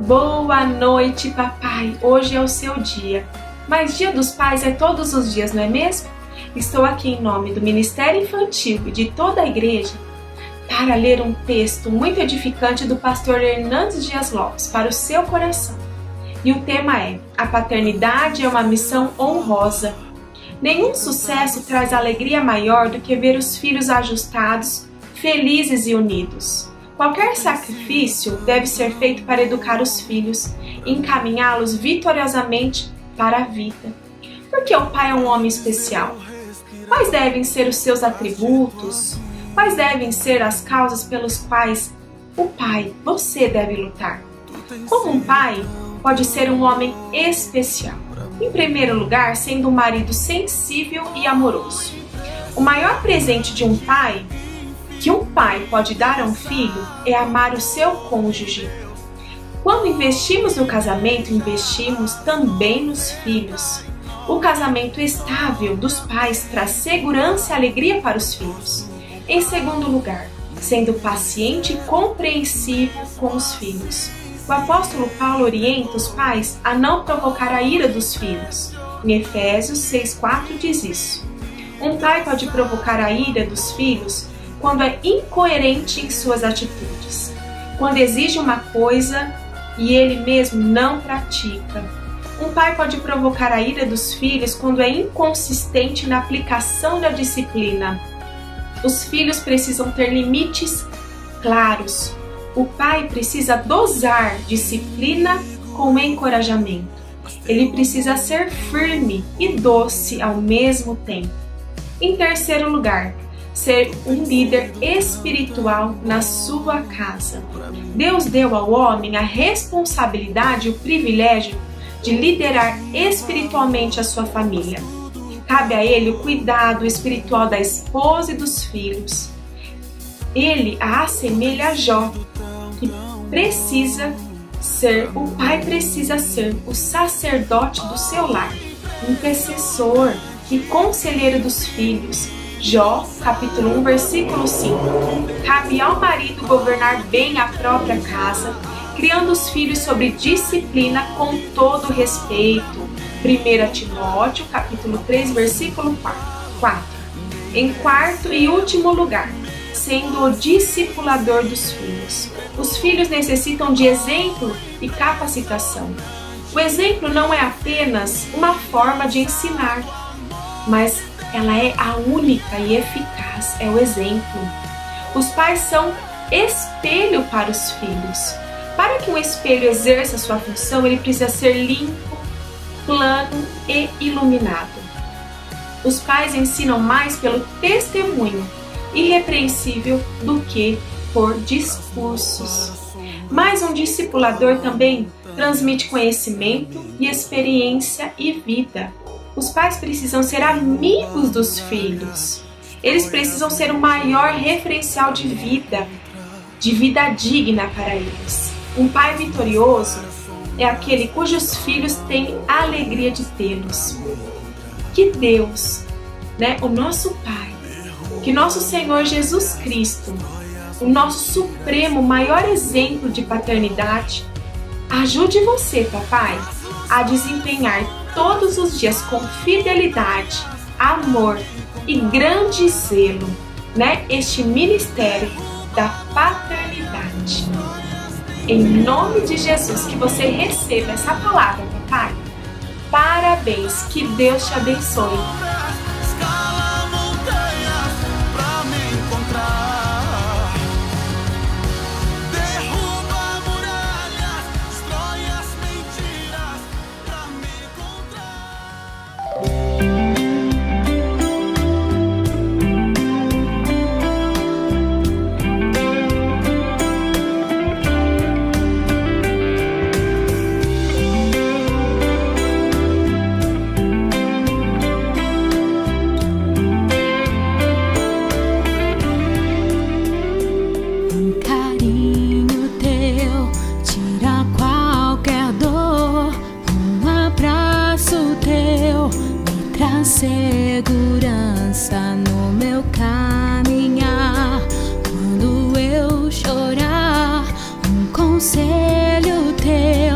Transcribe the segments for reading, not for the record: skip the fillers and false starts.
Boa noite, papai! Hoje é o seu dia, mas Dia dos Pais é todos os dias, não é mesmo? Estou aqui em nome do Ministério Infantil e de toda a igreja para ler um texto muito edificante do pastor Hernandes Dias Lopes para o seu coração. E o tema é: a paternidade é uma missão honrosa. Nenhum sucesso traz alegria maior do que ver os filhos ajustados, felizes e unidos. Qualquer sacrifício deve ser feito para educar os filhos e encaminhá-los vitoriosamente para a vida. Porque o pai é um homem especial? Quais devem ser os seus atributos? Quais devem ser as causas pelas quais o pai, você, deve lutar? Como um pai pode ser um homem especial? Em primeiro lugar, sendo um marido sensível e amoroso. O maior presente de um pai que um pai pode dar a um filho é amar o seu cônjuge. Quando investimos no casamento, investimos também nos filhos. O casamento estável dos pais traz segurança e alegria para os filhos. Em segundo lugar, sendo paciente e compreensivo com os filhos. O apóstolo Paulo orienta os pais a não provocar a ira dos filhos. Em Efésios 6,4 diz isso. Um pai pode provocar a ira dos filhos quando é incoerente em suas atitudes, quando exige uma coisa e ele mesmo não pratica. Um pai pode provocar a ira dos filhos quando é inconsistente na aplicação da disciplina. Os filhos precisam ter limites claros. O pai precisa dosar disciplina com encorajamento. Ele precisa ser firme e doce ao mesmo tempo. Em terceiro lugar, ser um líder espiritual na sua casa. Deus deu ao homem a responsabilidade e o privilégio de liderar espiritualmente a sua família. Cabe a ele o cuidado espiritual da esposa e dos filhos. Ele a assemelha a Jó, que o pai precisa ser o sacerdote do seu lar, intercessor e conselheiro dos filhos. Jó, capítulo 1, versículo 5. Cabe ao marido governar bem a própria casa, criando os filhos sobre disciplina com todo respeito. 1 Timóteo, capítulo 3, versículo 4. Em quarto e último lugar, sendo o discipulador dos filhos. Os filhos necessitam de exemplo e capacitação. O exemplo não é apenas uma forma de ensinar, mas ela é a única e eficaz, é o exemplo. Os pais são espelho para os filhos. Para que um espelho exerça sua função, ele precisa ser limpo, plano e iluminado. Os pais ensinam mais pelo testemunho irrepreensível do que por discursos. Mas um discipulador também transmite conhecimento e experiência e vida. Os pais precisam ser amigos dos filhos. Eles precisam ser o maior referencial de vida digna para eles. Um pai vitorioso é aquele cujos filhos têm a alegria de tê-los. Que Deus, o nosso Pai, que nosso Senhor Jesus Cristo, o nosso supremo maior exemplo de paternidade, ajude você, papai, a desempenhar todos os dias com fidelidade, amor e grande zelo, este ministério da paternidade. Em nome de Jesus, que você receba essa palavra, papai. Parabéns, que Deus te abençoe. Segurança no meu caminhar. Quando eu chorar, um conselho teu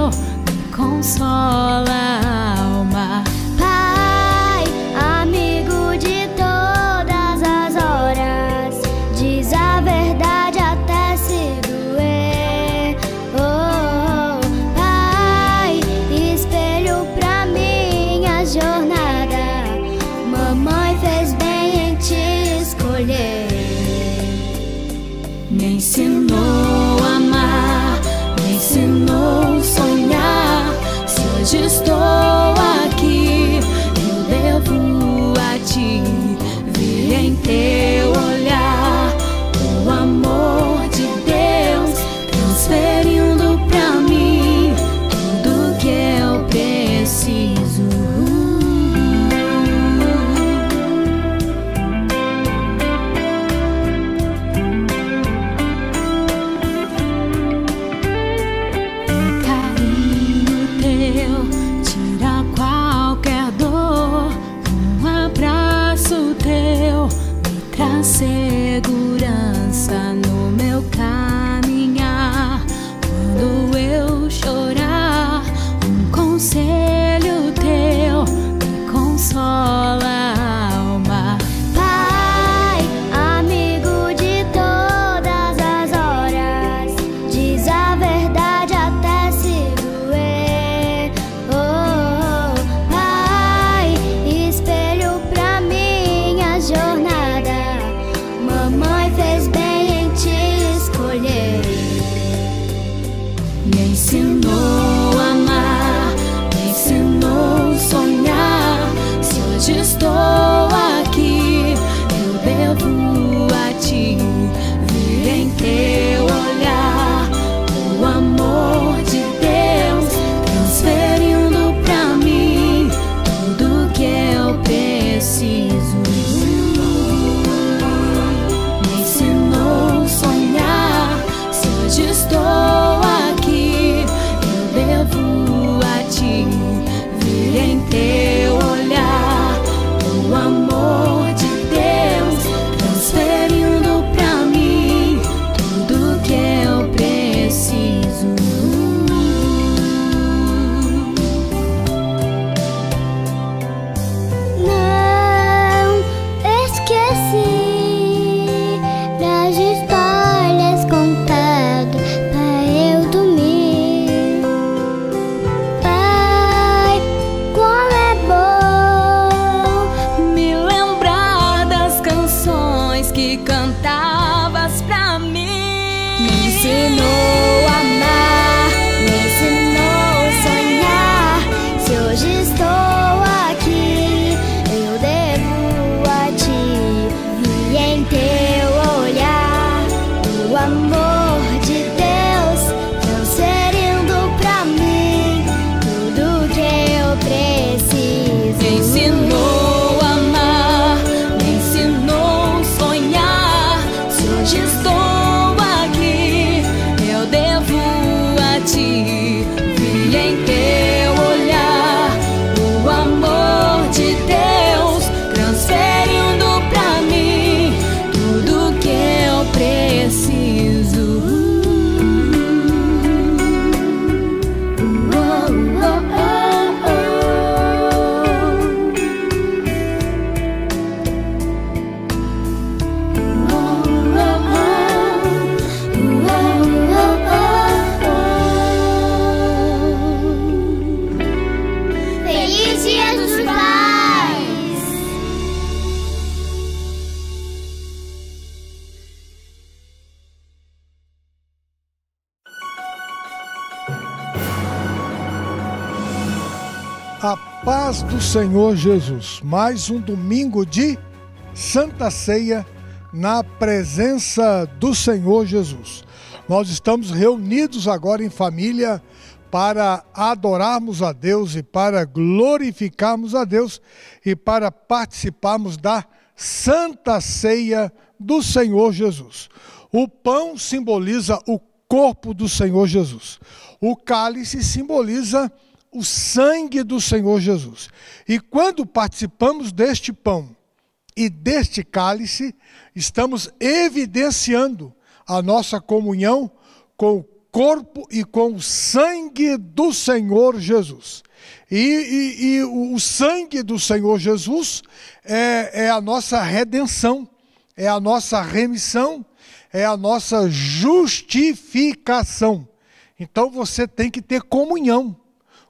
Feliz Dia dos Pais! A paz do Senhor Jesus, mais um domingo de Santa Ceia na presença do Senhor Jesus. Nós estamos reunidos agora em família para adorarmos a Deus e para glorificarmos a Deus e para participarmos da Santa Ceia do Senhor Jesus. O pão simboliza o corpo do Senhor Jesus. O cálice simboliza o sangue do Senhor Jesus. E quando participamos deste pão e deste cálice, estamos evidenciando a nossa comunhão com o corpo e com o sangue do Senhor Jesus. E o sangue do Senhor Jesus é a nossa redenção, é a nossa remissão, é a nossa justificação. Então você tem que ter comunhão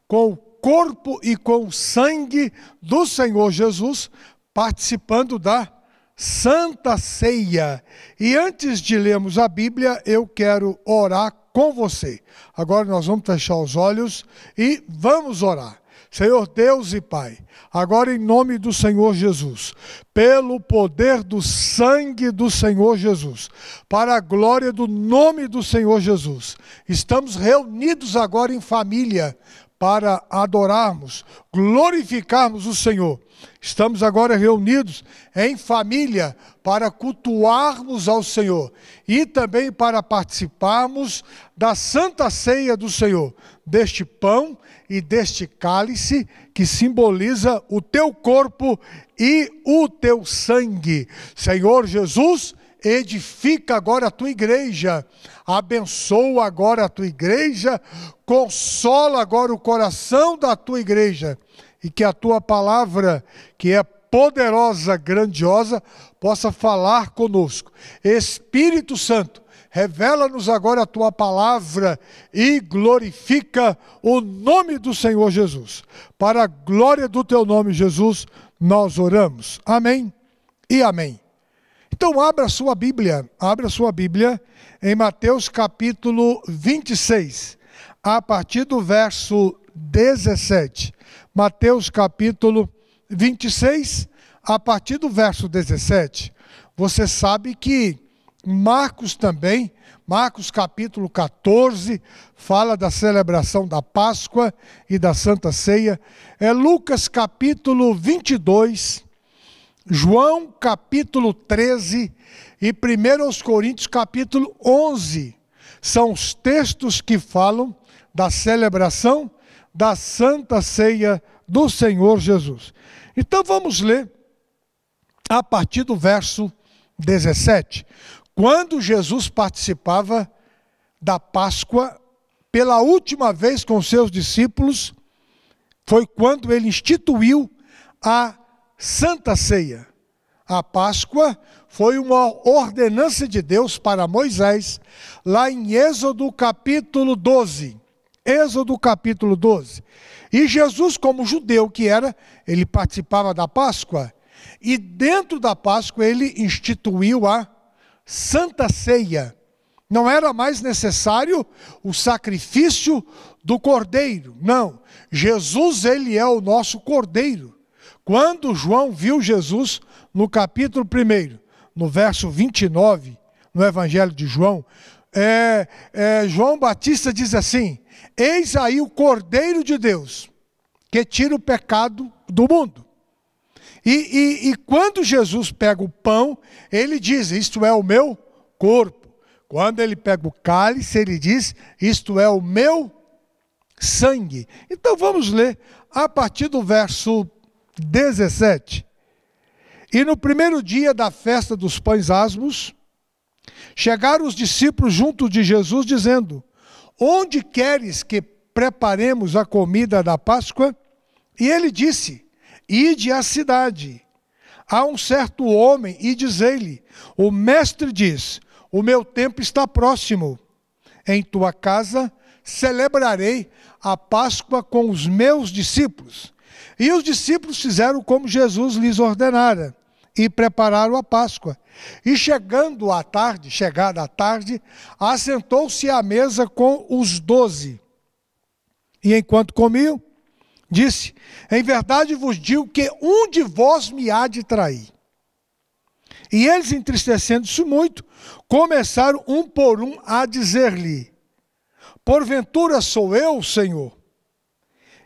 com o corpo e com o sangue do Senhor Jesus, participando da Santa Ceia. E antes de lermos a Bíblia, eu quero orar com você. Agora nós vamos fechar os olhos e vamos orar. Senhor Deus e Pai, agora em nome do Senhor Jesus, pelo poder do sangue do Senhor Jesus, para a glória do nome do Senhor Jesus, estamos reunidos agora em família para adorarmos, glorificarmos o Senhor. Estamos agora reunidos em família para cultuarmos ao Senhor e também para participarmos da Santa Ceia do Senhor, deste pão e deste cálice que simboliza o teu corpo e o teu sangue. Senhor Jesus, edifica agora a tua igreja, abençoa agora a tua igreja, consola agora o coração da tua igreja e que a tua palavra, que é poderosa, grandiosa, possa falar conosco. Espírito Santo, revela-nos agora a tua palavra e glorifica o nome do Senhor Jesus. Para a glória do teu nome, Jesus, nós oramos. Amém e amém. Então abra a sua Bíblia em Mateus capítulo 26, a partir do verso 17. Mateus capítulo 26, a partir do verso 17. Você sabe que Marcos também, Marcos capítulo 14, fala da celebração da Páscoa e da Santa Ceia. Lucas capítulo 22, João capítulo 13 e 1 Coríntios capítulo 11 são os textos que falam da celebração da Santa Ceia do Senhor Jesus. Então vamos ler a partir do verso 17. Quando Jesus participava da Páscoa pela última vez com seus discípulos, foi quando ele instituiu a Santa Ceia. A Páscoa foi uma ordenança de Deus para Moisés, lá em Êxodo capítulo 12. Êxodo capítulo 12. E Jesus, como judeu que era, ele participava da Páscoa. E dentro da Páscoa ele instituiu a Santa Ceia. Não era mais necessário o sacrifício do cordeiro. Não. Jesus, ele é o nosso cordeiro. Quando João viu Jesus, no capítulo 1, no verso 29, no Evangelho de João, João Batista diz assim: eis aí o Cordeiro de Deus, que tira o pecado do mundo. E quando Jesus pega o pão, ele diz: isto é o meu corpo. Quando ele pega o cálice, ele diz: isto é o meu sangue. Então vamos ler a partir do verso 17. E no primeiro dia da festa dos pães asmos, chegaram os discípulos junto de Jesus, dizendo: onde queres que preparemos a comida da Páscoa? E ele disse: ide à cidade. Há um certo homem, e dizei-lhe: o mestre diz, o meu tempo está próximo. Em tua casa celebrarei a Páscoa com os meus discípulos. E os discípulos fizeram como Jesus lhes ordenara, e prepararam a Páscoa. E chegada a tarde, assentou-se à mesa com os 12. E enquanto comiam, disse: em verdade vos digo que um de vós me há de trair. E eles, entristecendo-se muito, começaram um por um a dizer-lhe: porventura sou eu, Senhor?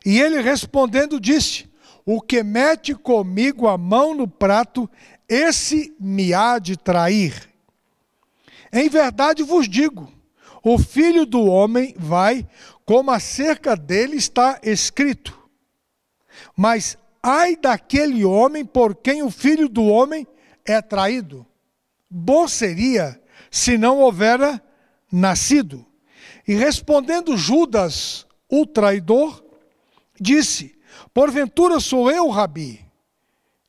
E ele respondendo disse: o que mete comigo a mão no prato, esse me há de trair. Em verdade vos digo, o Filho do Homem vai, como acerca dele está escrito. Mas ai daquele homem por quem o Filho do Homem é traído. Bom seria se não houvera nascido. E respondendo Judas, o traidor, disse: porventura sou eu, Rabi?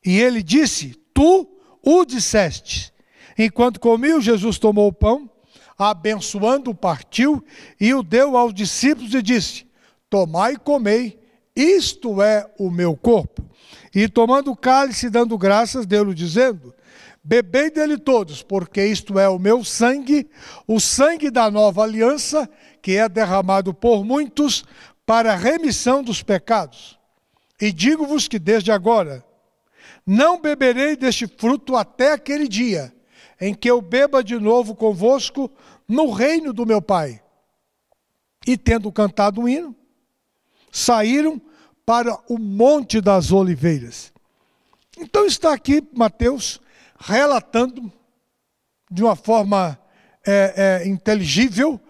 E ele disse: tu o disseste. Enquanto comiam, Jesus tomou o pão, abençoando, o partiu e o deu aos discípulos e disse: tomai e comei, isto é o meu corpo. E tomando o cálice, dando graças, deu-lhe dizendo: bebei dele todos, porque isto é o meu sangue, o sangue da nova aliança, que é derramado por muitos para a remissão dos pecados. E digo-vos que desde agora não beberei deste fruto até aquele dia em que eu beba de novo convosco no reino do meu Pai. E tendo cantado um hino, saíram para o Monte das Oliveiras. Então está aqui Mateus relatando de uma forma inteligível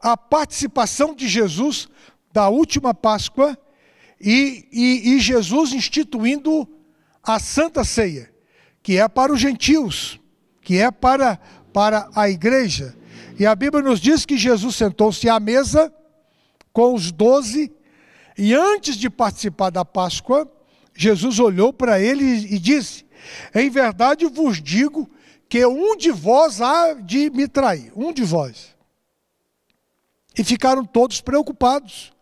a participação de Jesus da última Páscoa e Jesus instituindo a Santa Ceia, que é para os gentios, que é para a igreja. E a Bíblia nos diz que Jesus sentou-se à mesa com os 12, e antes de participar da Páscoa, Jesus olhou para ele e disse: em verdade vos digo que um de vós há de me trair, um de vós. E ficaram todos preocupados.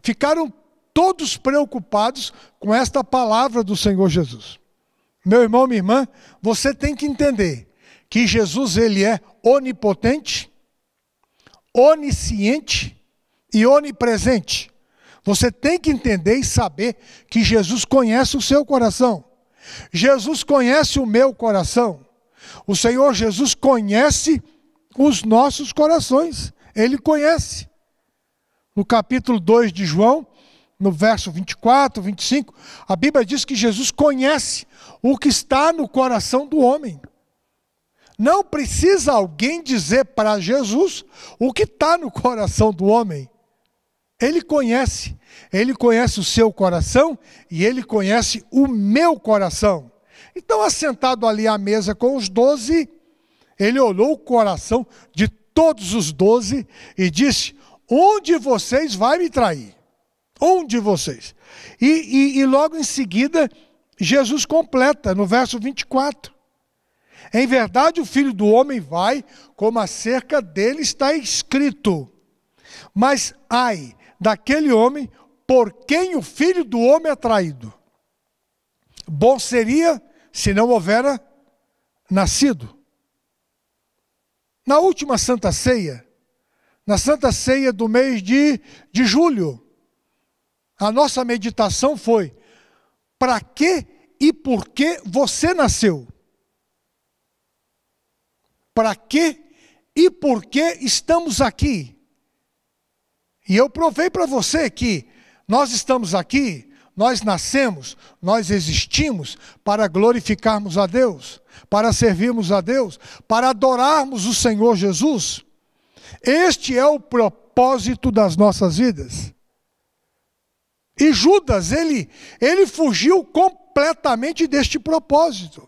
Ficaram todos preocupados com esta palavra do Senhor Jesus. Meu irmão, minha irmã, você tem que entender que Jesus, ele é onipotente, onisciente e onipresente. Você tem que entender e saber que Jesus conhece o seu coração. Jesus conhece o meu coração. O Senhor Jesus conhece os nossos corações. Ele conhece. No capítulo 2 de João, no verso 24, 25, a Bíblia diz que Jesus conhece o que está no coração do homem. Não precisa alguém dizer para Jesus o que está no coração do homem. Ele conhece o seu coração e ele conhece o meu coração. Então, assentado ali à mesa com os 12, ele olhou o coração de todos os 12 e disse: um de vocês vai me trair. Um de vocês. E logo em seguida, Jesus completa no verso 24. Em verdade, o Filho do Homem vai, como acerca dele está escrito. Mas ai daquele homem por quem o Filho do Homem é traído. Bom seria se não houvera nascido. Na última Santa Ceia, na Santa Ceia do mês de julho, a nossa meditação foi: para que e por que você nasceu? Para que e por que estamos aqui? E eu provei para você que nós estamos aqui, nós nascemos, nós existimos para glorificarmos a Deus, para servirmos a Deus, para adorarmos o Senhor Jesus. Este é o propósito das nossas vidas. E Judas, ele fugiu completamente deste propósito.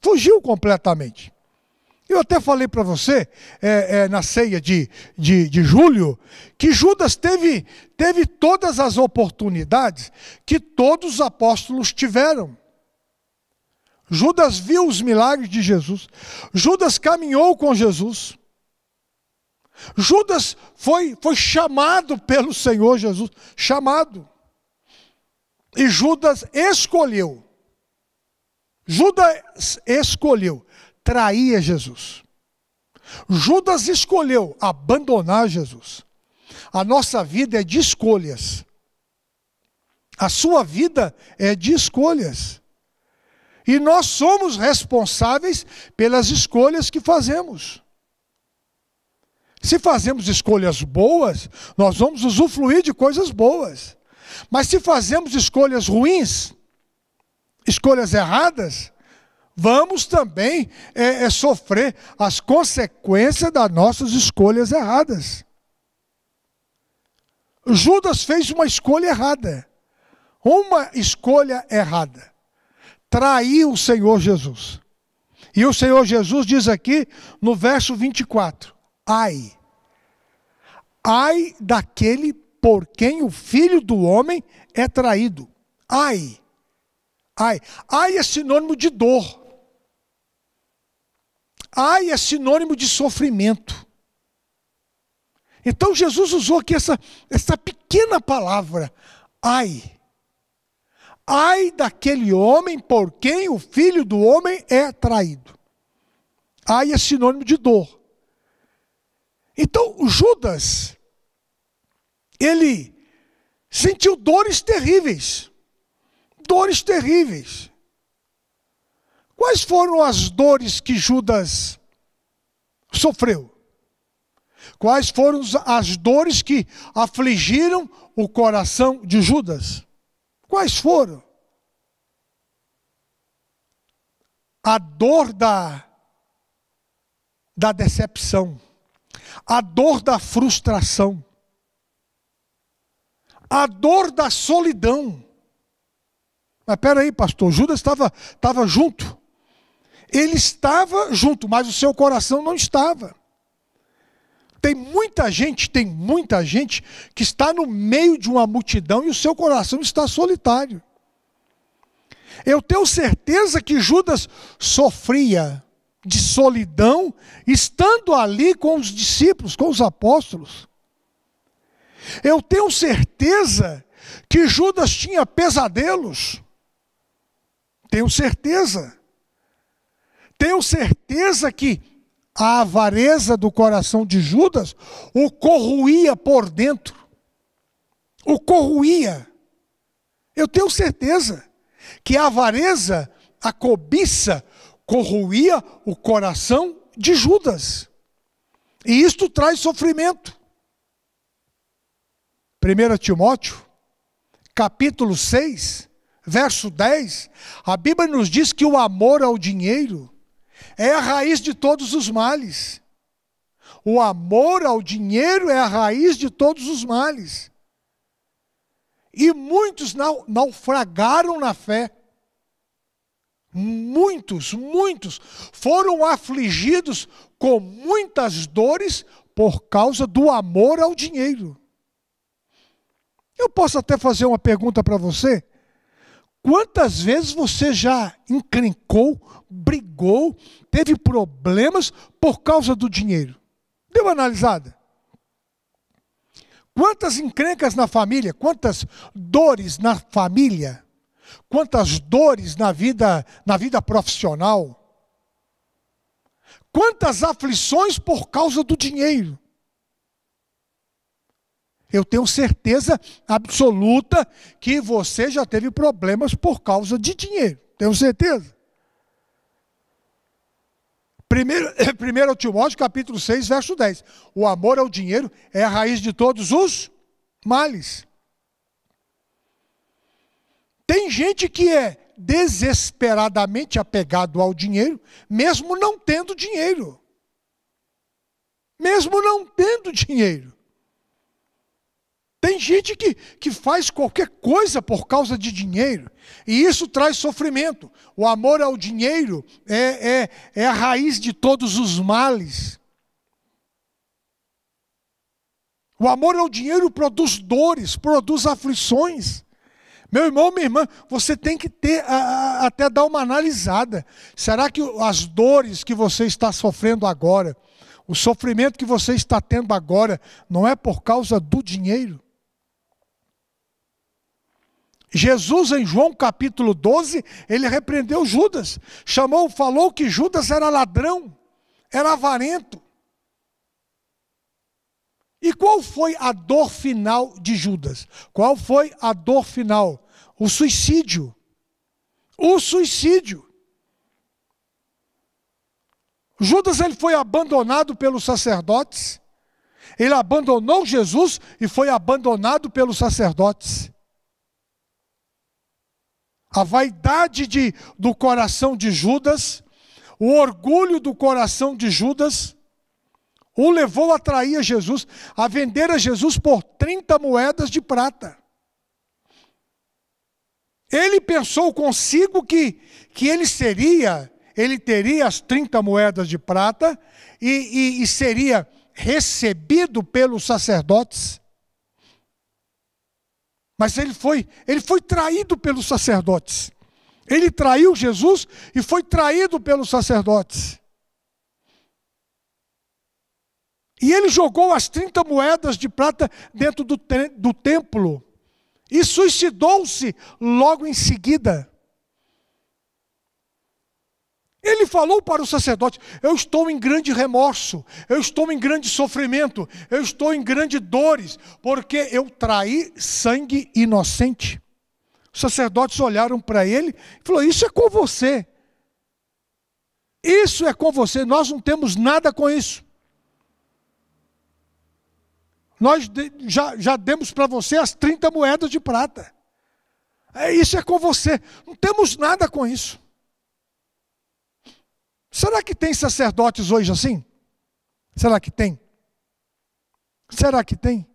Fugiu completamente. Eu até falei para você, na ceia de julho, que Judas teve todas as oportunidades que todos os apóstolos tiveram. Judas viu os milagres de Jesus. Judas caminhou com Jesus. Judas foi chamado pelo Senhor Jesus. Chamado. E Judas escolheu. Judas escolheu trair Jesus. Judas escolheu abandonar Jesus. A nossa vida é de escolhas. A sua vida é de escolhas. E nós somos responsáveis pelas escolhas que fazemos. Se fazemos escolhas boas, nós vamos usufruir de coisas boas. Mas se fazemos escolhas ruins, escolhas erradas, vamos também sofrer as consequências das nossas escolhas erradas. Judas fez uma escolha errada. Uma escolha errada. Traiu o Senhor Jesus. E o Senhor Jesus diz aqui no verso 24. Ai daquele por quem o Filho do Homem é traído. Ai é sinônimo de dor. Ai é sinônimo de sofrimento. Então Jesus usou aqui essa pequena palavra, ai. Ai daquele homem por quem o Filho do Homem é traído. Ai é sinônimo de dor. Então Judas, ele sentiu dores terríveis. Dores terríveis. Quais foram as dores que Judas sofreu? Quais foram as dores que afligiram o coração de Judas? Quais foram? A dor da decepção, a dor da frustração, a dor da solidão. Mas espera aí, pastor, Judas estava junto. Ele estava junto, mas o seu coração não estava. Tem muita gente que está no meio de uma multidão e o seu coração está solitário. Eu tenho certeza que Judas sofria de solidão, estando ali com os discípulos, com os apóstolos. Eu tenho certeza que Judas tinha pesadelos. Tenho certeza. Tenho certeza que a avareza do coração de Judas o corroía por dentro. O corroía. Eu tenho certeza que a avareza, a cobiça, corroía o coração de Judas. E isto traz sofrimento. 1 Timóteo, capítulo 6, verso 10, a Bíblia nos diz que o amor ao dinheiro é a raiz de todos os males. O amor ao dinheiro é a raiz de todos os males. E muitos naufragaram na fé. Muitos foram afligidos com muitas dores por causa do amor ao dinheiro. Eu posso até fazer uma pergunta para você? Quantas vezes você já encrencou, brigou, teve problemas por causa do dinheiro? Deu uma analisada? Quantas encrencas na família, quantas dores na família, quantas dores na vida profissional, quantas aflições por causa do dinheiro. Eu tenho certeza absoluta que você já teve problemas por causa de dinheiro. Tenho certeza. 1 Timóteo, capítulo 6, verso 10. O amor ao dinheiro é a raiz de todos os males. Tem gente que é desesperadamente apegado ao dinheiro, mesmo não tendo dinheiro. Mesmo não tendo dinheiro. Tem gente que faz qualquer coisa por causa de dinheiro, e isso traz sofrimento. O amor ao dinheiro é a raiz de todos os males. O amor ao dinheiro produz dores, produz aflições. Meu irmão, minha irmã, você tem que até dar uma analisada. Será que as dores que você está sofrendo agora, o sofrimento que você está tendo agora, não é por causa do dinheiro? Jesus, em João capítulo 12, ele repreendeu Judas. Falou que Judas era ladrão, era avarento. E qual foi a dor final de Judas? Qual foi a dor final? O suicídio. O suicídio. Judas, ele foi abandonado pelos sacerdotes. Ele abandonou Jesus e foi abandonado pelos sacerdotes. A vaidade do coração de Judas, o orgulho do coração de Judas, o levou a trair a Jesus, a vender a Jesus por 30 moedas de prata. Ele pensou consigo que ele teria as 30 moedas de prata e seria recebido pelos sacerdotes. Mas ele foi traído pelos sacerdotes. Ele traiu Jesus e foi traído pelos sacerdotes. E ele jogou as 30 moedas de prata dentro do templo e suicidou-se logo em seguida. Ele falou para o sacerdote: eu estou em grande remorso, eu estou em grande sofrimento, eu estou em grandes dores, porque eu traí sangue inocente. Os sacerdotes olharam para ele e falaram: isso é com você. Isso é com você, nós não temos nada com isso. Nós já demos para você as 30 moedas de prata. Isso é com você, não temos nada com isso. Será que tem sacerdotes hoje assim? Será que tem? Será que tem?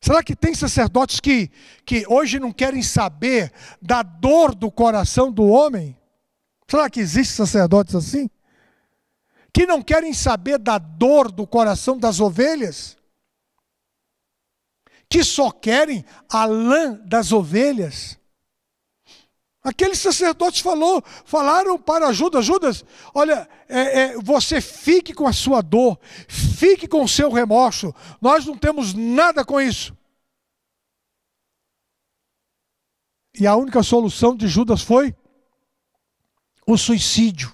Será que tem sacerdotes que hoje não querem saber da dor do coração do homem? Será que existem sacerdotes assim? Que não querem saber da dor do coração das ovelhas? Que só querem a lã das ovelhas? Aqueles sacerdotes falaram para Judas: olha, você fique com a sua dor, fique com o seu remorso, nós não temos nada com isso. E a única solução de Judas foi o suicídio.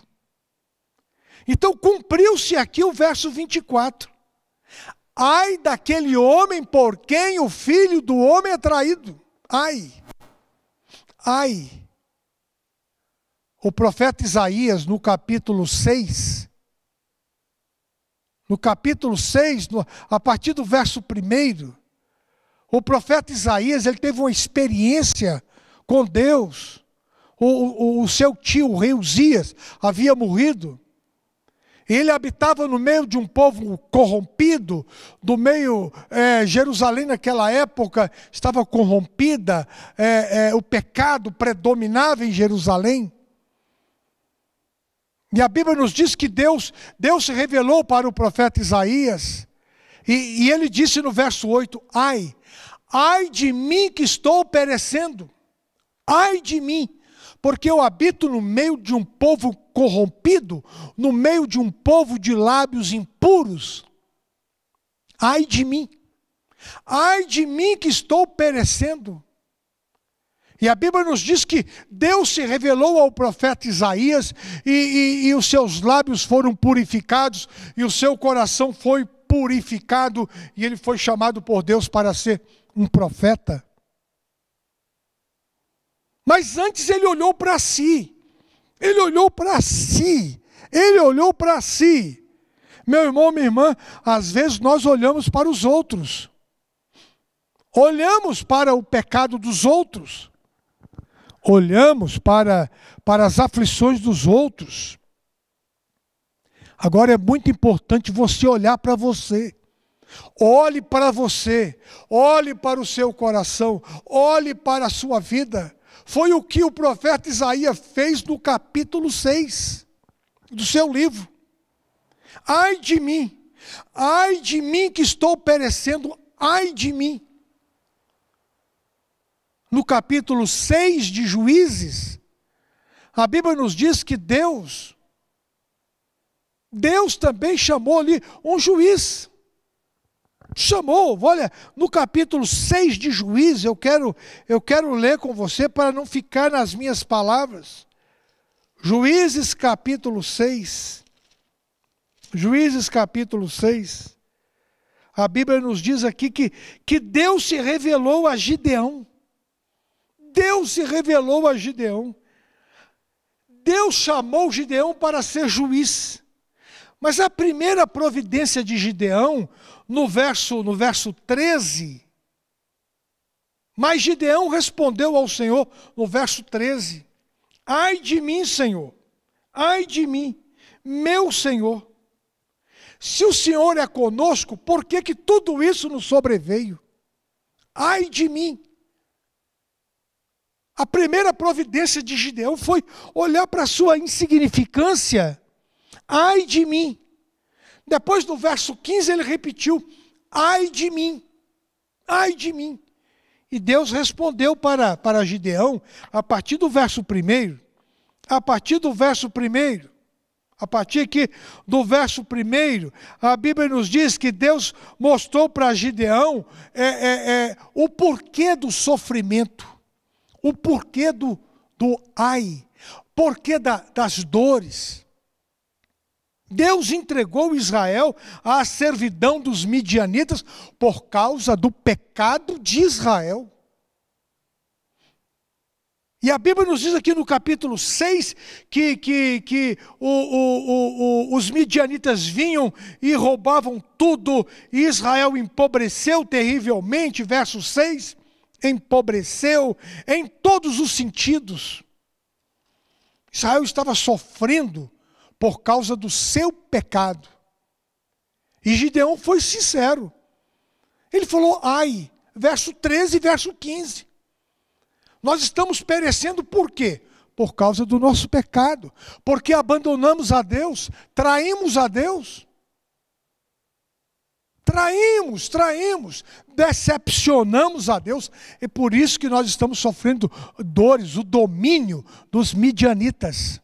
Então cumpriu-se aqui o verso 24. Ai daquele homem por quem o filho do homem é traído. Ai, ai. O profeta Isaías, no capítulo 6, a partir do verso 1, o profeta Isaías, ele teve uma experiência com Deus. O seu tio, o rei Uzias, havia morrido. Ele habitava no meio de um povo corrompido, Jerusalém naquela época estava corrompida, o pecado predominava em Jerusalém. E a Bíblia nos diz que Deus se revelou para o profeta Isaías, e ele disse no verso 8, ai de mim que estou perecendo, ai de mim, porque eu habito no meio de um povo corrompido, no meio de um povo de lábios impuros. Ai de mim que estou perecendo. E a Bíblia nos diz que Deus se revelou ao profeta Isaías e os seus lábios foram purificados e o seu coração foi purificado e ele foi chamado por Deus para ser um profeta. Mas antes ele olhou para si. Ele olhou para si. Meu irmão, minha irmã, às vezes nós olhamos para os outros. Olhamos para o pecado dos outros. Olhamos para as aflições dos outros. Agora é muito importante você olhar para você. Olhe para você, olhe para o seu coração, olhe para a sua vida. Foi o que o profeta Isaías fez no capítulo 6 do seu livro. Ai de mim que estou perecendo, ai de mim. No capítulo 6 de Juízes, a Bíblia nos diz que Deus também chamou ali um juiz. Chamou, olha, no capítulo 6 de Juízes, eu quero ler com você para não ficar nas minhas palavras. Juízes capítulo 6. Juízes capítulo 6. A Bíblia nos diz aqui que Deus se revelou a Gideão. Deus se revelou a Gideão. Deus chamou Gideão para ser juiz. Mas a primeira providência de Gideão, no verso 13, mas Gideão respondeu ao Senhor, no verso 13, ai de mim, Senhor, ai de mim, meu Senhor, se o Senhor é conosco, por que tudo isso nos sobreveio? Ai de mim. A primeira providência de Gideão foi olhar para a sua insignificância. Ai de mim. Depois do verso 15 ele repetiu, ai de mim, ai de mim. E Deus respondeu para Gideão, a partir do verso 1, a partir do verso 1, a partir aqui do verso 1, a Bíblia nos diz que Deus mostrou para Gideão o porquê do sofrimento, o porquê do ai, porquê das dores. Deus entregou Israel à servidão dos midianitas por causa do pecado de Israel. E a Bíblia nos diz aqui no capítulo 6 que os midianitas vinham e roubavam tudo, e Israel empobreceu terrivelmente, verso 6, empobreceu em todos os sentidos. Israel estava sofrendo por causa do seu pecado. E Gideão foi sincero. Ele falou, ai, verso 13 e verso 15. Nós estamos perecendo por quê? Por causa do nosso pecado. Porque abandonamos a Deus, traímos a Deus. Traímos, decepcionamos a Deus. É por isso que nós estamos sofrendo dores, o domínio dos midianitas.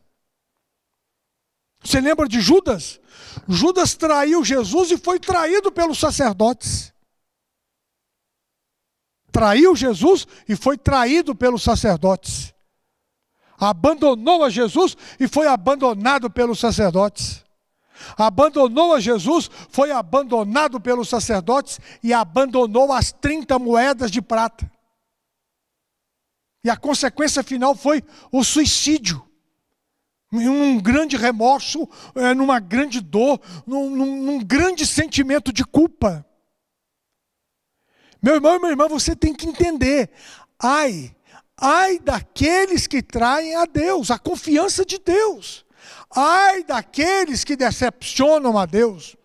Você lembra de Judas? Judas traiu Jesus e foi traído pelos sacerdotes. Traiu Jesus e foi traído pelos sacerdotes. Abandonou a Jesus e foi abandonado pelos sacerdotes. Abandonou a Jesus, foi abandonado pelos sacerdotes e abandonou as 30 moedas de prata. E a consequência final foi o suicídio. Um grande remorso, numa grande dor, num grande sentimento de culpa. Meu irmão e minha irmã, você tem que entender. Ai daqueles que traem a Deus, a confiança de Deus. Ai daqueles que decepcionam a Deus.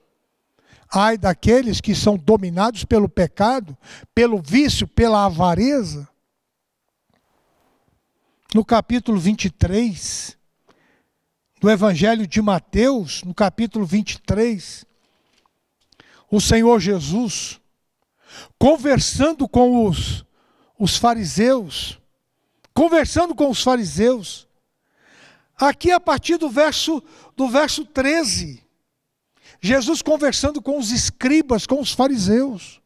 Ai daqueles que são dominados pelo pecado, pelo vício, pela avareza. No capítulo 23... do Evangelho de Mateus, no capítulo 23, o Senhor Jesus, conversando com os fariseus, aqui a partir do verso 13, Jesus conversando com os escribas, com os fariseus.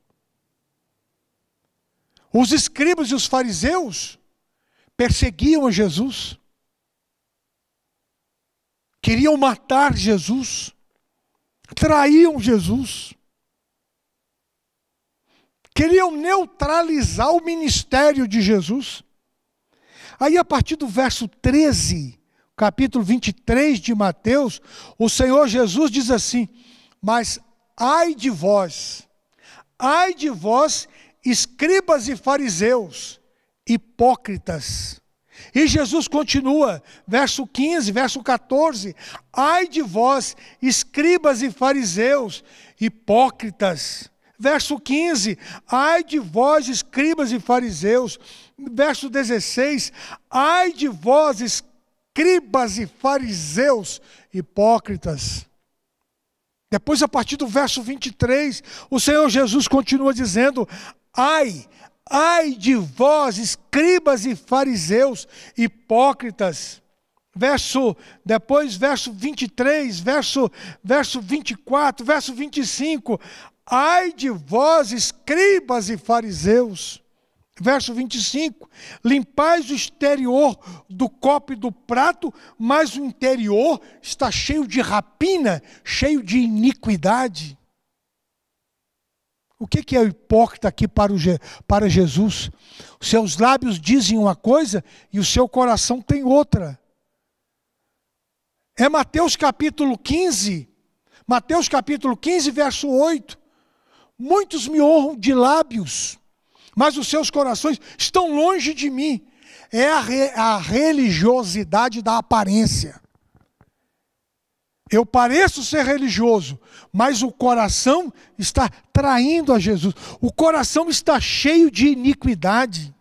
Os escribas e os fariseus perseguiam a Jesus. Queriam matar Jesus, traíam Jesus, queriam neutralizar o ministério de Jesus. Aí a partir do verso 13, capítulo 23 de Mateus, o Senhor Jesus diz assim, mas ai de vós, escribas e fariseus, hipócritas. E Jesus continua, verso 15, verso 14, ai de vós, escribas e fariseus, hipócritas, Verso 15, ai de vós, escribas e fariseus. Verso 16, ai de vós, escribas e fariseus, hipócritas. Depois, a partir do verso 23, o Senhor Jesus continua dizendo, ai de vós, escribas e fariseus, hipócritas. Depois, verso 23, verso 24, verso 25, ai de vós, escribas e fariseus. Verso 25, limpais o exterior do copo e do prato, mas o interior está cheio de rapina, cheio de iniquidade. O que é o hipócrita aqui para Jesus? Os seus lábios dizem uma coisa e o seu coração tem outra. É Mateus capítulo 15, verso 8. Muitos me honram de lábios, mas os seus corações estão longe de mim. É a religiosidade da aparência. Eu pareço ser religioso, mas o coração está traindo a Jesus. O coração está cheio de iniquidade.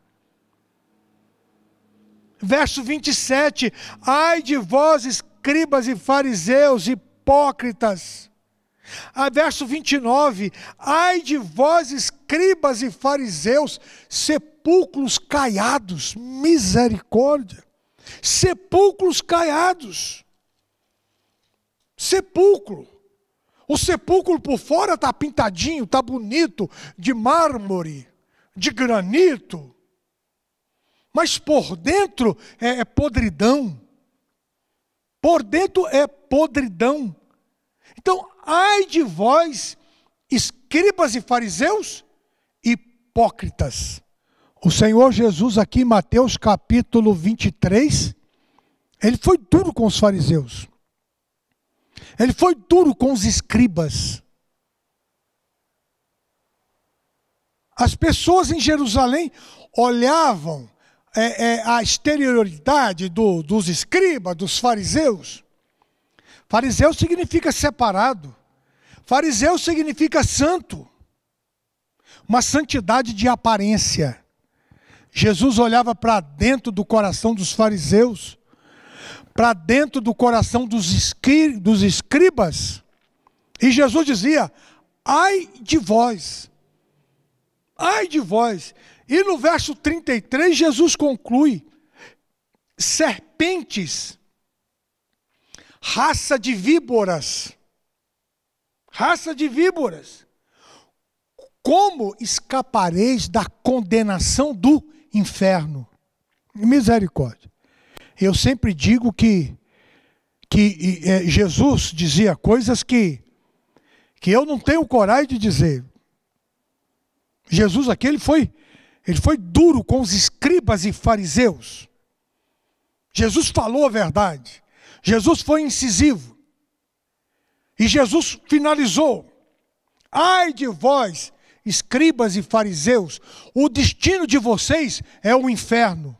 Verso 27, ai de vós, escribas e fariseus, hipócritas. Verso 29, ai de vós, escribas e fariseus, sepulcros caiados, misericórdia, sepulcros caiados, sepulcro, o sepulcro por fora está pintadinho, está bonito, de mármore, de granito, mas por dentro é podridão, por dentro é podridão. Então, ai de vós, escribas e fariseus, hipócritas. O Senhor Jesus aqui em Mateus capítulo 23, ele foi duro com os fariseus. Ele foi duro com os escribas. As pessoas em Jerusalém olhavam a exterioridade dos escribas, dos fariseus. Fariseu significa separado. Fariseu significa santo. Uma santidade de aparência. Jesus olhava para dentro do coração dos fariseus, para dentro do coração dos escribas. E Jesus dizia, ai de vós. Ai de vós. E no verso 33, Jesus conclui, serpentes, raça de víboras, como escapareis da condenação do inferno? Misericórdia. Eu sempre digo que Jesus dizia coisas que eu não tenho coragem de dizer. Jesus aqui, ele foi duro com os escribas e fariseus. Jesus falou a verdade. Jesus foi incisivo. E Jesus finalizou. Ai de vós, escribas e fariseus, o destino de vocês é o inferno.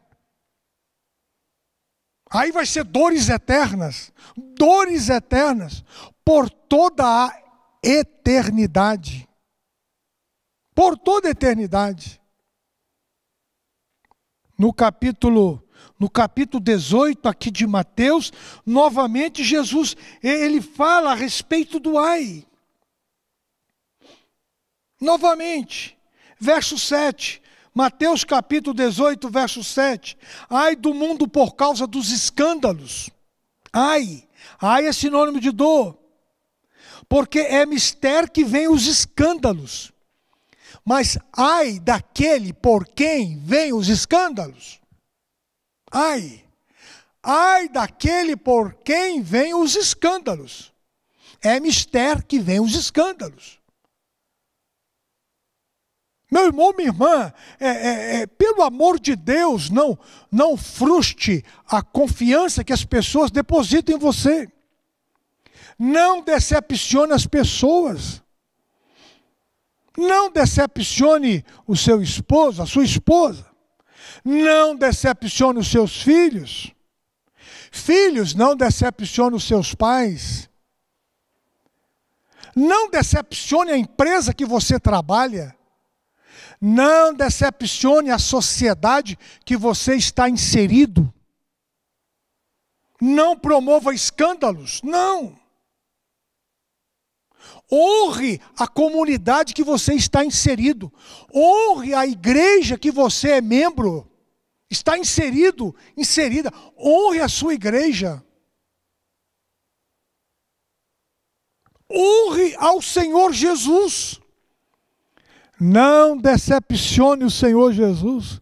Aí vai ser dores eternas, por toda a eternidade. Por toda a eternidade. No capítulo 18 aqui de Mateus, novamente Jesus, ele fala a respeito do ai. Novamente, verso 7, Mateus capítulo 18, verso 7. Ai do mundo por causa dos escândalos. Ai é sinônimo de dor. Porque é mister que vem os escândalos. Mas ai daquele por quem vem os escândalos. Ai daquele por quem vem os escândalos. É mister que vem os escândalos. Meu irmão, minha irmã, pelo amor de Deus, não frustre a confiança que as pessoas depositam em você. Não decepcione as pessoas. Não decepcione o seu esposo, a sua esposa. Não decepcione os seus filhos. Filhos, não decepcione os seus pais. Não decepcione a empresa que você trabalha. Não decepcione a sociedade que você está inserido. Não promova escândalos, não. Honre a comunidade que você está inserido. Honre a igreja que você é membro. Está inserido, inserida. Honre a sua igreja. Honre ao Senhor Jesus. Não decepcione o Senhor Jesus.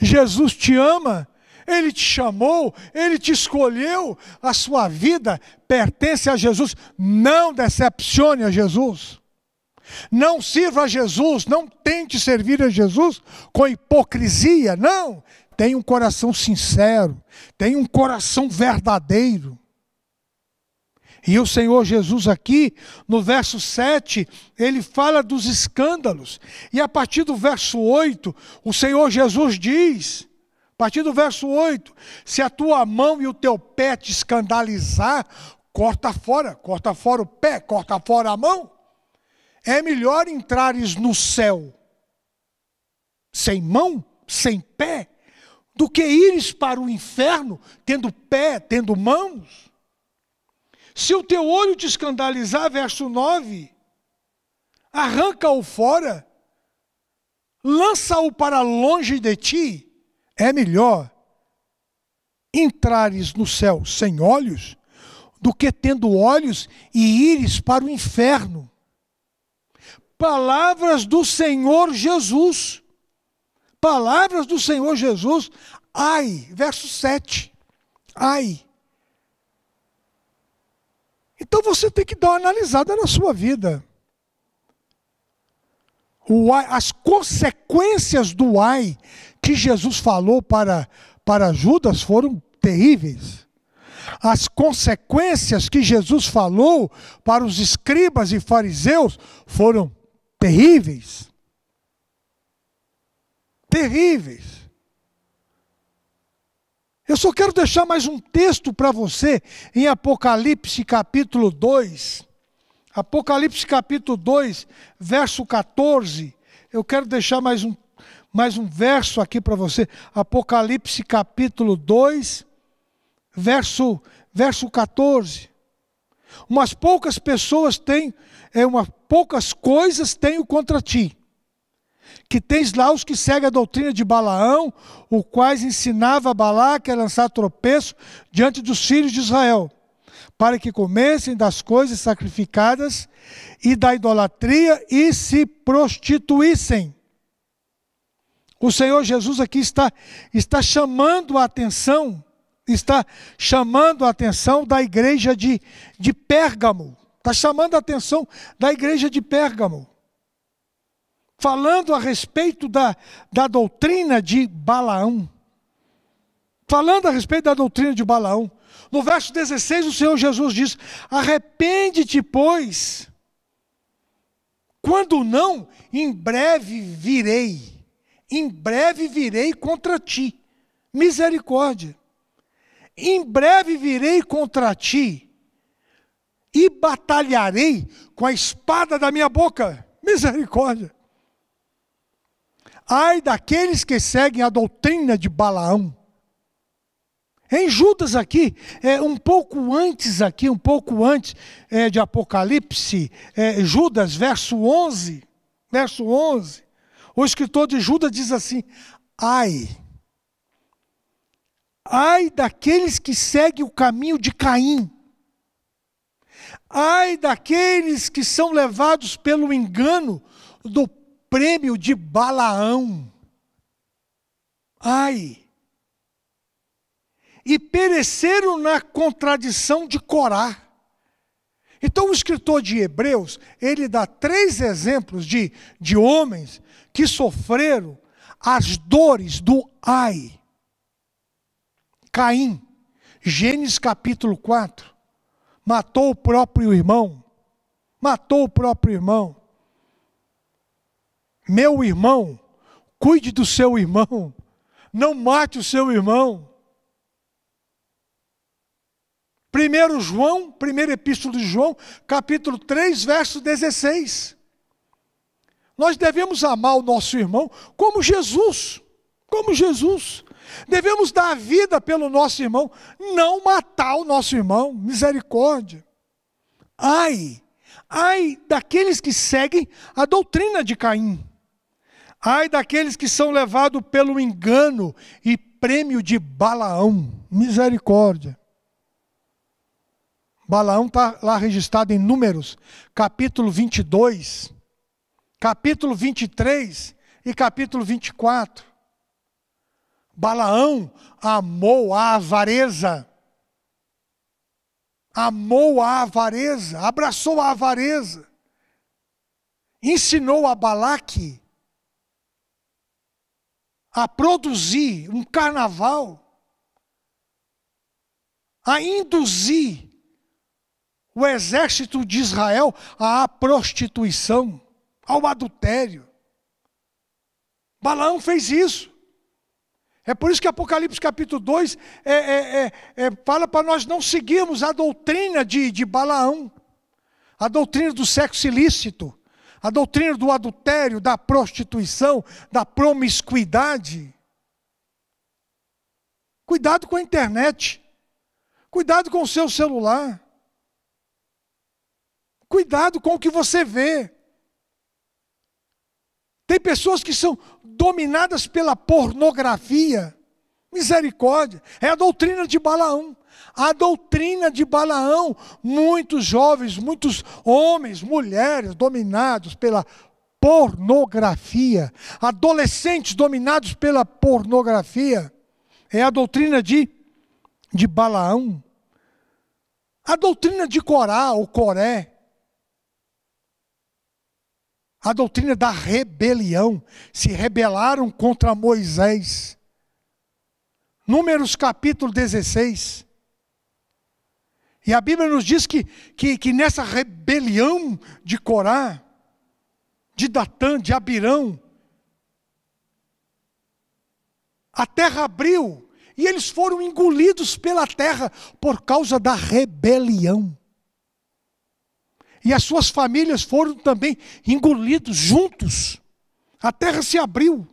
Jesus te ama. Ele te chamou, Ele te escolheu, a sua vida pertence a Jesus. Não decepcione a Jesus. Não sirva a Jesus, não tente servir a Jesus com hipocrisia, não. Tenha um coração sincero, tenha um coração verdadeiro. E o Senhor Jesus aqui, no verso 7, Ele fala dos escândalos. E a partir do verso 8, o Senhor Jesus diz... A partir do verso 8, se a tua mão e o teu pé te escandalizar, corta fora o pé, corta fora a mão. É melhor entrares no céu sem mão, sem pé, do que ires para o inferno, tendo pé, tendo mãos. Se o teu olho te escandalizar, verso 9, arranca-o fora, lança-o para longe de ti. É melhor entrares no céu sem olhos do que tendo olhos e ires para o inferno. Palavras do Senhor Jesus. Palavras do Senhor Jesus. Ai, verso 7. Ai. Então você tem que dar uma analisada na sua vida. As consequências do ai que Jesus falou para Judas foram terríveis. As consequências que Jesus falou para os escribas e fariseus foram terríveis. Terríveis. Eu só quero deixar mais um texto para você em Apocalipse capítulo 2. Apocalipse capítulo 2, verso 14. Eu quero deixar mais um verso aqui para você. Apocalipse capítulo 2, verso 14. Umas poucas pessoas têm, poucas coisas tenho contra ti. Que tens lá os que seguem a doutrina de Balaão, o quais ensinava a Balaque a lançar tropeço diante dos filhos de Israel, para que comessem das coisas sacrificadas e da idolatria e se prostituíssem. O Senhor Jesus aqui está chamando a atenção, da igreja de Pérgamo. Está chamando a atenção da igreja de Pérgamo. Falando a respeito da doutrina de Balaão. Falando a respeito da doutrina de Balaão. No verso 16, o Senhor Jesus diz: arrepende-te, pois, quando não, em breve virei contra ti. Misericórdia. Em breve virei contra ti e batalharei com a espada da minha boca. Misericórdia. Ai daqueles que seguem a doutrina de Balaão. Em Judas aqui, um pouco antes de Apocalipse, Judas, verso 11, o escritor de Judas diz assim: ai daqueles que seguem o caminho de Caim, ai daqueles que são levados pelo engano do prêmio de Balaão, ai, e pereceram na contradição de Corá. Então o escritor de Hebreus, ele dá 3 exemplos de homens que sofreram as dores do ai. Caim, Gênesis capítulo 4, matou o próprio irmão. Meu irmão, cuide do seu irmão, não mate o seu irmão. Primeira Epístola de João, capítulo 3, verso 16. Nós devemos amar o nosso irmão como Jesus. Como Jesus. Devemos dar a vida pelo nosso irmão, não matar o nosso irmão. Misericórdia. Ai daqueles que seguem a doutrina de Caim. Ai daqueles que são levados pelo engano e prêmio de Balaão. Misericórdia. Balaão está lá registrado em Números, capítulo 22, capítulo 23 e capítulo 24. Balaão amou a avareza. Amou a avareza, abraçou a avareza. Ensinou a Balaque a produzir um carnaval, a induzir o exército de Israel à prostituição, ao adultério. Balaão fez isso. É por isso que Apocalipse capítulo 2 fala para nós não seguirmos a doutrina de Balaão, a doutrina do sexo ilícito, a doutrina do adultério, da prostituição, da promiscuidade. Cuidado com a internet, cuidado com o seu celular, cuidado com o que você vê. Tem pessoas que são dominadas pela pornografia. Misericórdia. É a doutrina de Balaão. A doutrina de Balaão. Muitos jovens, muitos homens, mulheres dominados pela pornografia. Adolescentes dominados pela pornografia. É a doutrina de Balaão. A doutrina de Corá, ou Coré. A doutrina da rebelião. Se rebelaram contra Moisés. Números capítulo 16. E a Bíblia nos diz que nessa rebelião de Corá, de Datã, de Abirão, a terra abriu e eles foram engolidos pela terra por causa da rebelião. E as suas famílias foram também engolidos juntos. A terra se abriu.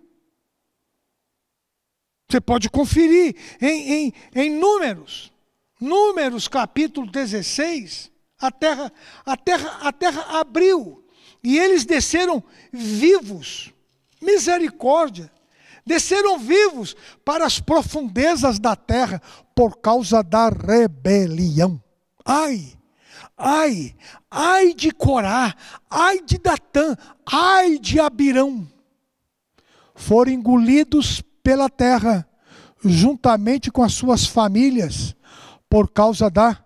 Você pode conferir em Números. Números capítulo 16. A terra abriu. E eles desceram vivos. Misericórdia. Desceram vivos para as profundezas da terra por causa da rebelião. Ai de Corá, ai de Datã, ai de Abirão. Foram engolidos pela terra, juntamente com as suas famílias, por causa da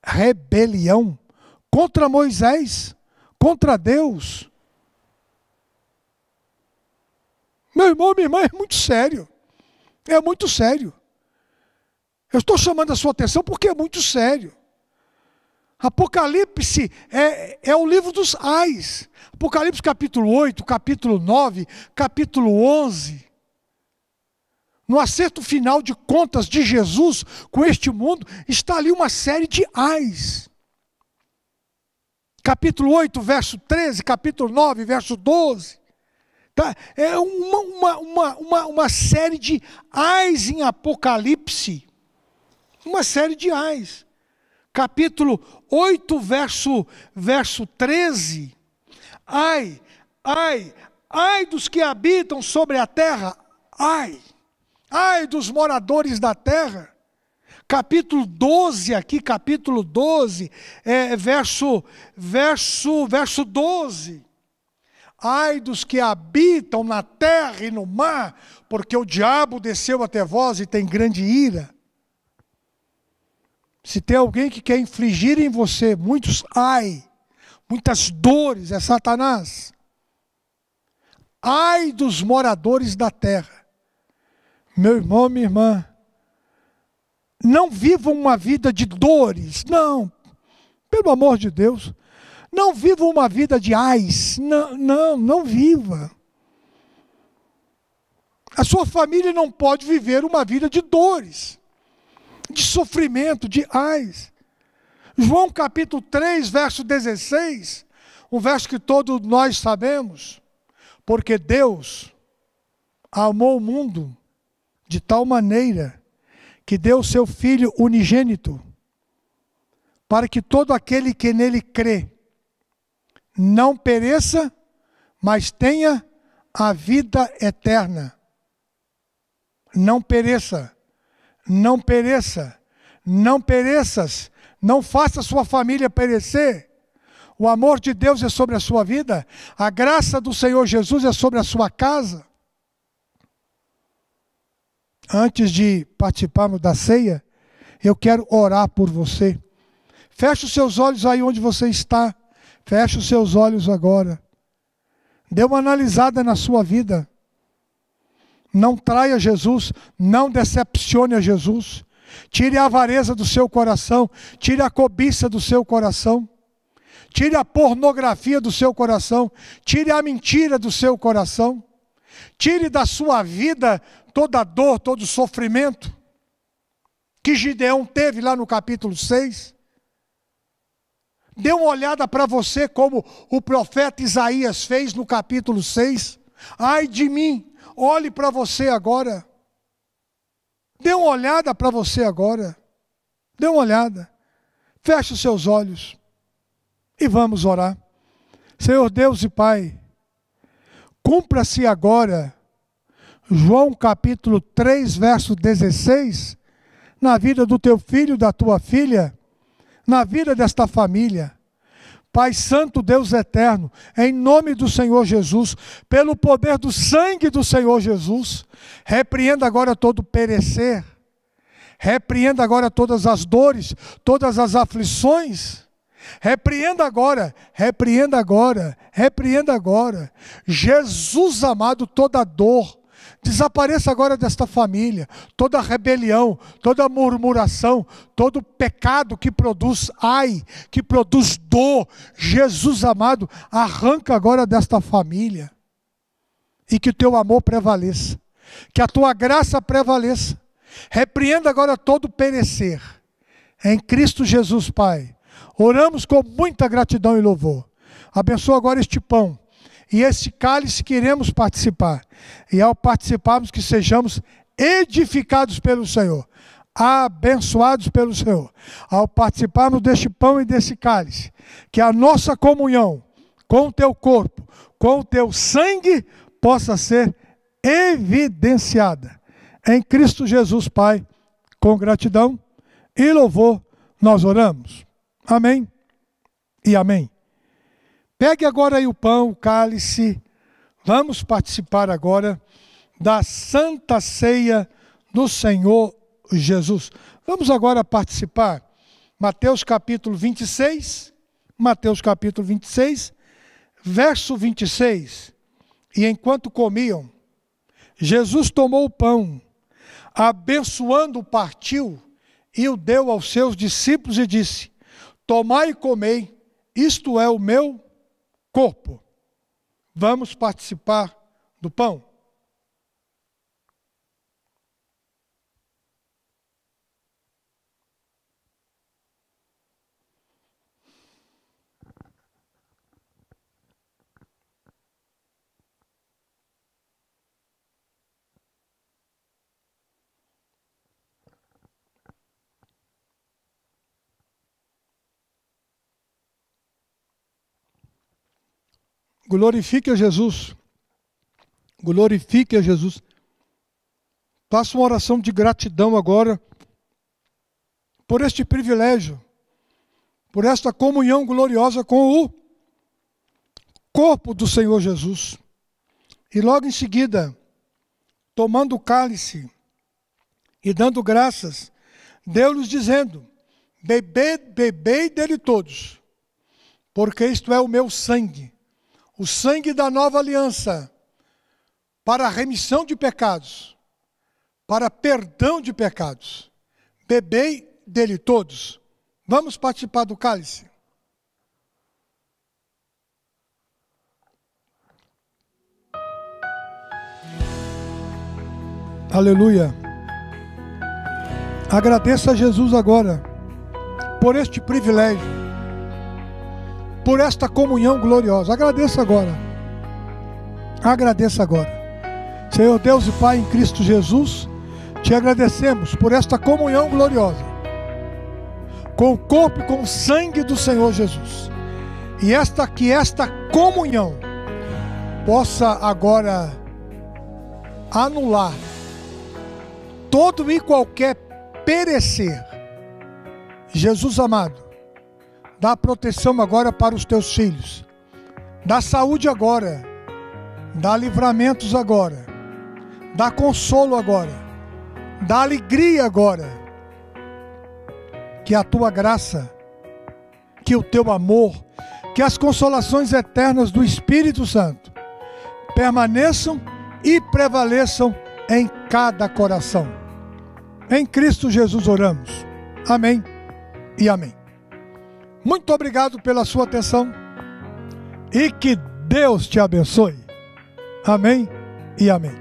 rebelião contra Moisés, contra Deus. Meu irmão, minha irmã, é muito sério. É muito sério. Eu estou chamando a sua atenção porque é muito sério. Apocalipse é o livro dos ais. Apocalipse capítulo 8, capítulo 9, capítulo 11. No acerto final de contas de Jesus com este mundo, está ali uma série de ais. Capítulo 8, verso 13, capítulo 9, verso 12. Tá? É uma série de ais em Apocalipse. Uma série de ais. Capítulo 8, verso 13. Ai dos que habitam sobre a terra. Ai dos moradores da terra. Capítulo 12 aqui, capítulo 12, verso 12. Ai dos que habitam na terra e no mar, porque o diabo desceu até vós e tem grande ira. Se tem alguém que quer infligir em você muitas dores, é Satanás. Ai dos moradores da terra. Meu irmão, minha irmã, não vivam uma vida de dores, não, pelo amor de Deus. Não viva uma vida de ais, não viva. A sua família não pode viver uma vida de dores. de sofrimento, de ais. João capítulo 3, verso 16, um verso que todos nós sabemos. Porque Deus amou o mundo de tal maneira que deu o seu Filho unigênito, para que todo aquele que nele crê não pereça, mas tenha a vida eterna. Não pereça, não pereça, não pereças, não faça sua família perecer. O amor de Deus é sobre a sua vida, a graça do Senhor Jesus é sobre a sua casa. Antes de participarmos da ceia, eu quero orar por você. Feche os seus olhos aí onde você está. Feche os seus olhos agora. Dê uma analisada na sua vida. Não traia Jesus, não decepcione a Jesus. Tire a avareza do seu coração, tire a cobiça do seu coração. Tire a pornografia do seu coração, tire a mentira do seu coração. Tire da sua vida toda a dor, todo o sofrimento que Gideão teve lá no capítulo 6. Dê uma olhada para você como o profeta Isaías fez no capítulo 6. Ai de mim, olhe para você agora. Dê uma olhada para você agora. Dê uma olhada. Feche os seus olhos e vamos orar. Senhor Deus e Pai, cumpra-se agora João capítulo 3, verso 16, na vida do teu filho, da tua filha, na vida desta família. Pai Santo, Deus eterno, em nome do Senhor Jesus, pelo poder do sangue do Senhor Jesus, repreenda agora todo perecer, repreenda agora todas as dores, todas as aflições, repreenda agora, repreenda agora, repreenda agora. Jesus amado, toda dor, desapareça agora desta família, toda rebelião, toda murmuração, todo pecado que produz ai, que produz dor. Jesus amado, arranca agora desta família. E que o teu amor prevaleça, que a tua graça prevaleça. Repreenda agora todo perecer. Em Cristo Jesus, Pai, oramos com muita gratidão e louvor. Abençoa agora este pão e esse cálice que iremos participar. E ao participarmos, que sejamos edificados pelo Senhor, abençoados pelo Senhor. Ao participarmos deste pão e desse cálice, que a nossa comunhão com o teu corpo, com o teu sangue, possa ser evidenciada. Em Cristo Jesus, Pai, com gratidão e louvor, nós oramos. Amém e amém. Pegue agora aí o pão, o cálice. Vamos participar agora da Santa Ceia do Senhor Jesus. Vamos agora participar. Mateus capítulo 26. Mateus capítulo 26, verso 26. E enquanto comiam, Jesus tomou o pão, abençoando, partiu e o deu aos seus discípulos e disse: tomai e comei, isto é o meu corpo. Vamos participar do pão. Glorifique a Jesus. Glorifique a Jesus. Faça uma oração de gratidão agora por este privilégio, por esta comunhão gloriosa com o corpo do Senhor Jesus. E logo em seguida, tomando o cálice e dando graças, deu-lhes dizendo: bebei dele todos, porque isto é o meu sangue, o sangue da nova aliança, para a remissão de pecados, para perdão de pecados. Bebei dele todos. Vamos participar do cálice. Aleluia. Agradeça a Jesus agora por este privilégio, por esta comunhão gloriosa. Agradeça agora. Agradeça agora. Senhor Deus e Pai em Cristo Jesus, te agradecemos por esta comunhão gloriosa com o corpo e com o sangue do Senhor Jesus. E que esta comunhão possa agora anular todo e qualquer perecer. Jesus amado, dá proteção agora para os teus filhos, dá saúde agora, dá livramentos agora, dá consolo agora, dá alegria agora. Que a tua graça, que o teu amor, que as consolações eternas do Espírito Santo permaneçam e prevaleçam em cada coração. Em Cristo Jesus oramos. Amém e amém. Muito obrigado pela sua atenção e que Deus te abençoe. Amém e amém.